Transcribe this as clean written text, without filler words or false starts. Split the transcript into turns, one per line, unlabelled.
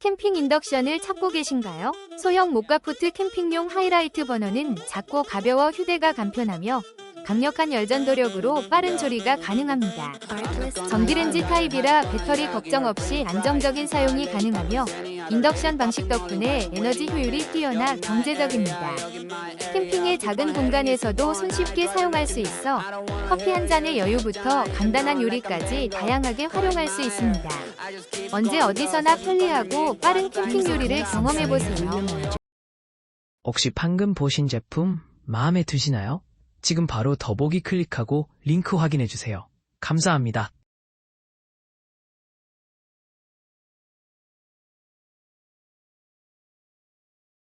캠핑 인덕션을 찾고 계신가요? 소형 모카포트 캠핑용 하이라이트 버너는 작고 가벼워 휴대가 간편하며 강력한 열전도력으로 빠른 조리가 가능합니다. 전기렌지 타입이라 배터리 걱정 없이 안정적인 사용이 가능하며 인덕션 방식 덕분에 에너지 효율이 뛰어나 경제적입니다. 캠핑의 작은 공간에서도 손쉽게 사용할 수 있어 커피 한 잔의 여유부터 간단한 요리까지 다양하게 활용할 수 있습니다. 언제 어디서나 편리하고 빠른 캠핑 요리를 경험해보세요.
혹시 방금 보신 제품 마음에 드시나요? 지금 바로 더보기 클릭하고 링크 확인해주세요. 감사합니다.